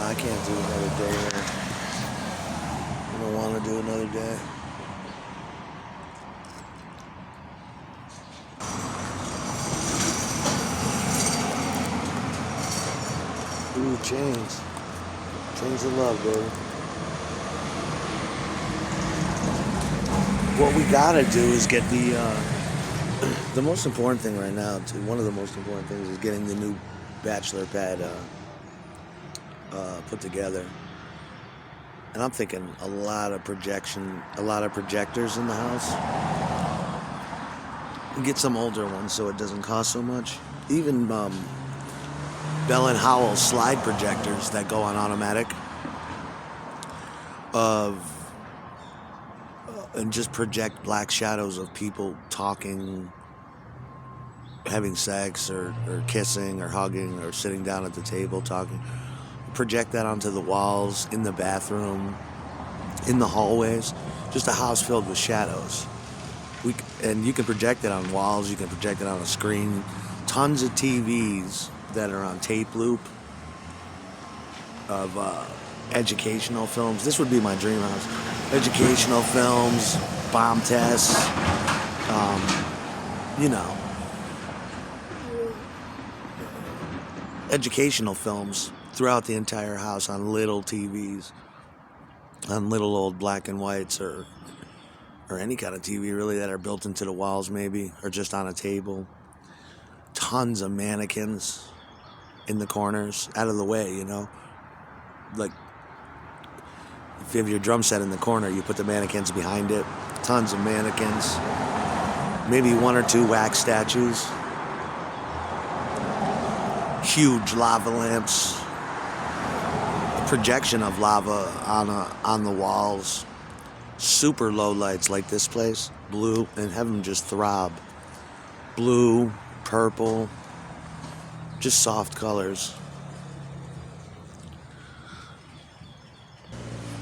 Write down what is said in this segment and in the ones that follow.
I can't do another day here. I don't want to do another day. Ooh, chains. Chains of love, baby. What we gotta do is get the most important thing right now, one of the most important things is getting the new bachelor pad put together. And I'm thinking a lot of projectors in the house. And get some older ones so it doesn't cost so much. Even Bell and Howell slide projectors that go on automatic and just project black shadows of people talking, having sex, or kissing, or hugging, or sitting down at the table talking. Project that onto the walls, in the bathroom, in the hallways. Just a house filled with shadows. And you can project it on walls, you can project it on a screen. Tons of TVs that are on tape loop of educational films. This would be my dream house. Educational films, bomb tests, educational films throughout the entire house on little TVs, on little old black and whites, or any kind of TV really that are built into the walls maybe, or just on a table. Tons of mannequins in the corners, out of the way, like if you have your drum set in the corner, you put the mannequins behind it. Tons of mannequins, maybe one or two wax statues, huge lava lamps, projection of lava on the walls, super low lights like this place, blue, and have them just throb. Blue, purple, just soft colors.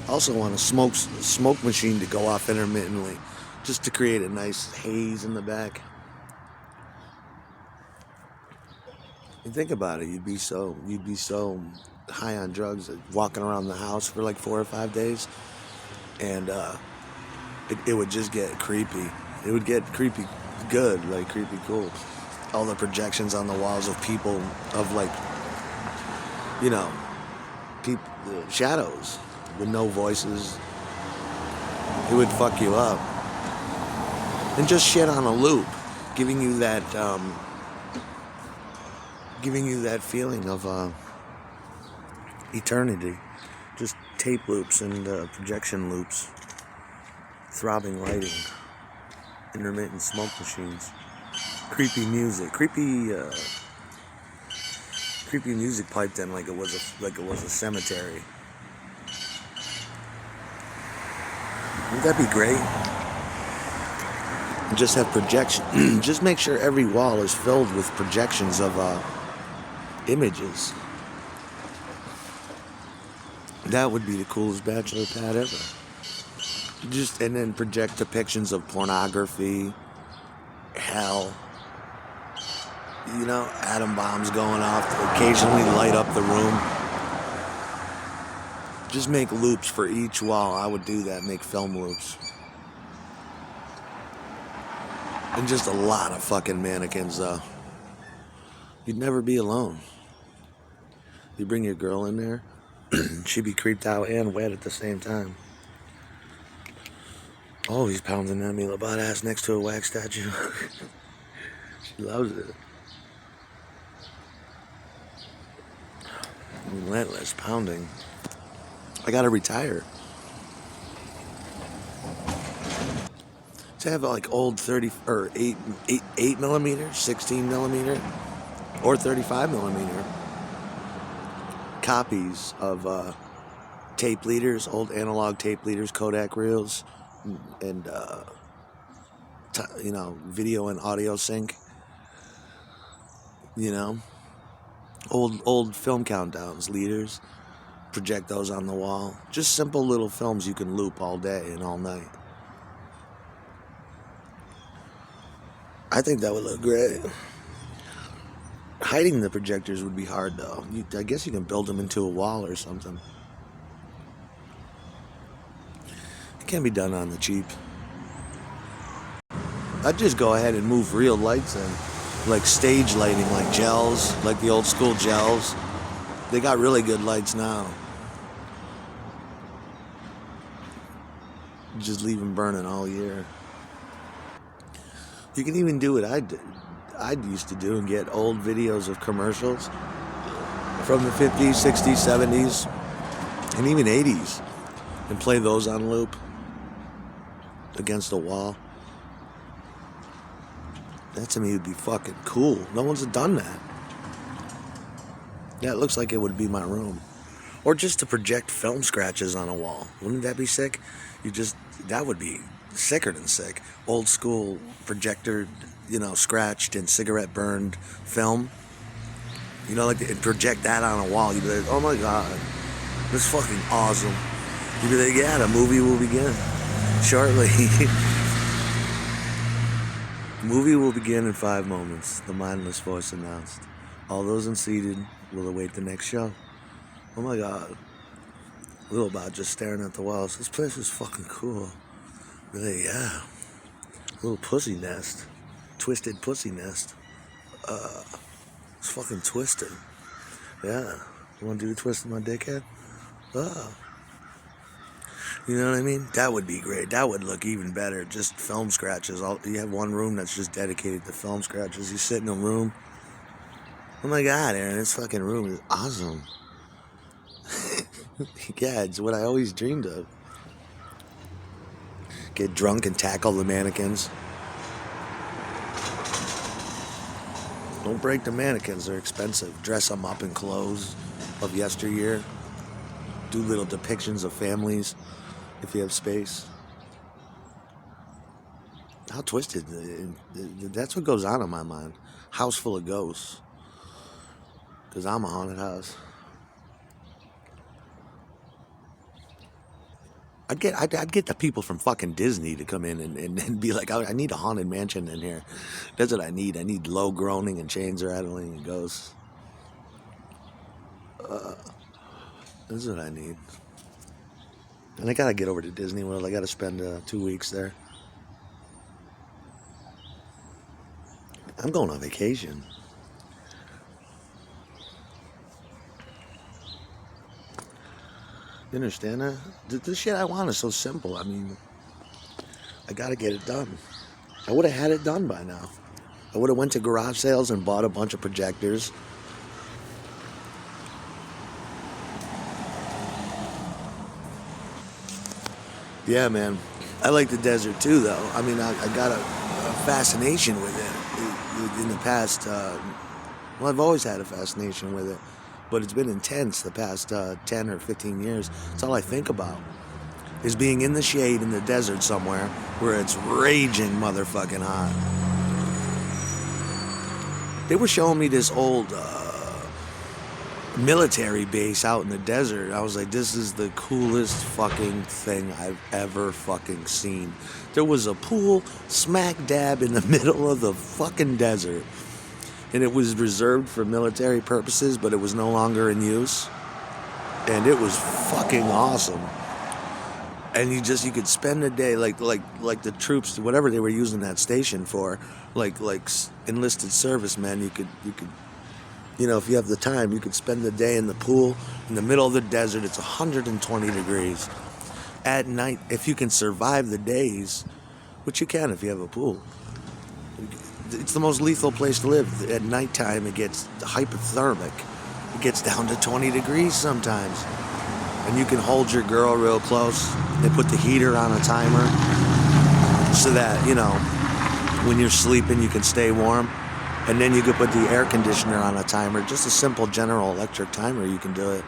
Also want a smoke machine to go off intermittently, just to create a nice haze in the back. You think about it, you'd be so high on drugs, walking around the house for like 4 or 5 days, and it would just get creepy. It would get creepy good, like creepy cool. All the projections on the walls of people, of like, people, shadows with no voices. It would fuck you up. And just shit on a loop, giving you that feeling of eternity. Just tape loops and projection loops, throbbing lighting, intermittent smoke machines, creepy music, creepy music piped in like it was a cemetery. Wouldn't that be great? And just have projection. Just make sure every wall is filled with projections of images. That would be the coolest bachelor pad ever. And then project depictions of pornography, hell, atom bombs going off to occasionally light up the room. Just make loops for each wall. I would do that, make film loops. And just a lot of fucking mannequins, though. You'd never be alone. You bring your girl in there, she'd be creeped out and wet at the same time. Oh, he's pounding at me, butt ass next to a wax statue. She loves it. Relentless pounding. I gotta retire. To have like old 30 or 8 millimeter, 16 millimeter, or 35 millimeter copies of tape leaders, old analog tape leaders, Kodak reels, and video and audio sync. Old film countdowns, leaders. Project those on the wall. Just simple little films you can loop all day and all night. I think that would look great. Hiding the projectors would be hard, though. I guess you can build them into a wall or something. It can be done on the cheap. I'd just go ahead and move real lights in. Like stage lighting, like gels, like the old school gels. They got really good lights now. Just leave them burning all year. You can even do what I used to do and get old videos of commercials from the 50s, 60s, 70s, and even 80s, and play those on loop against a wall. That to me would be fucking cool. No one's done that. Yeah, it looks like it would be my room. Or just to project film scratches on a wall. Wouldn't that be sick? That would be sicker than sick. Old school projector, scratched and cigarette burned film. Like project that on a wall. You'd be like, oh my God, this is fucking awesome. You'd be like, yeah, the movie will begin shortly. Movie will begin in 5 moments, the mindless voice announced. All those unseated will await the next show. Oh my God. A little about just staring at the walls. This place is fucking cool. Really, yeah. A little pussy nest. Twisted pussy nest. It's fucking twisted. Yeah. You want to do the twist of my dickhead? You know what I mean? That would be great. That would look even better. Just film scratches. You have one room that's just dedicated to film scratches. You sit in a room. Oh my God, Aaron, this fucking room is awesome. Yeah, it's what I always dreamed of. Get drunk and tackle the mannequins. Don't break the mannequins. They're expensive. Dress them up in clothes of yesteryear. Do little depictions of families if you have space. How twisted. That's what goes on in my mind. House full of ghosts. Because I'm a haunted house. I'd get the people from fucking Disney to come in and be like, I need a haunted mansion in here. That's what I need. I need low groaning and chains rattling and ghosts. That's what I need. And I gotta get over to Disney World. I gotta spend 2 weeks there. I'm going on vacation. You understand that? The shit I want is so simple. I mean, I gotta get it done. I would have had it done by now. I would have went to garage sales and bought a bunch of projectors. Yeah, man. I like the desert too, though. I mean, I got a fascination with it in the past. Well, I've always had a fascination with it, but it's been intense the past 10 or 15 years. It's all I think about is being in the shade in the desert somewhere where it's raging motherfucking hot. They were showing me this old military base out in the desert. I was like, this is the coolest fucking thing I've ever fucking seen. There was a pool smack dab in the middle of the fucking desert. And it was reserved for military purposes, but it was no longer in use. And it was fucking awesome. And you could spend a day like the troops, whatever they were using that station for, like enlisted servicemen. You could, if you have the time, you could spend the day in the pool in the middle of the desert. It's 120 degrees at night. If you can survive the days, which you can if you have a pool. It's the most lethal place to live. At nighttime, it gets hypothermic. It gets down to 20 degrees sometimes. And you can hold your girl real close. They put the heater on a timer so that, when you're sleeping, you can stay warm. And then you could put the air conditioner on a timer. Just a simple General Electric timer, you can do it.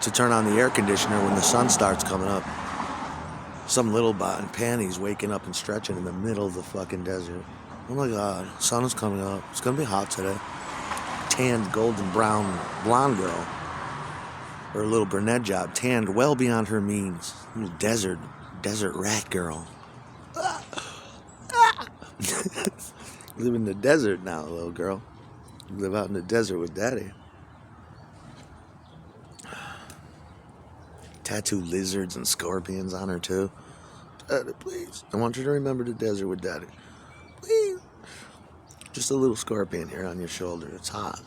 To turn on the air conditioner when the sun starts coming up. Some little bot in panties waking up and stretching in the middle of the fucking desert. Oh my God, sun is coming up. It's gonna be hot today. Tanned, golden brown, blonde girl. Or a little brunette job, tanned well beyond her means. Little desert rat girl. Live in the desert now, little girl. Live out in the desert with daddy. Tattoo lizards and scorpions on her too. Daddy, please. I want you to remember the desert with daddy. Please. Just a little scorpion here on your shoulder. It's hot.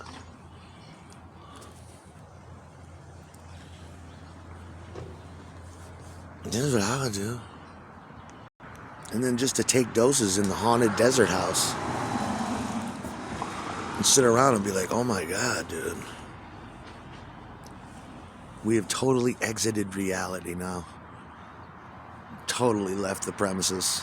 That's what I would do. And then just to take doses in the haunted desert house. And sit around and be like, oh my God, dude. We have totally exited reality now. Totally left the premises.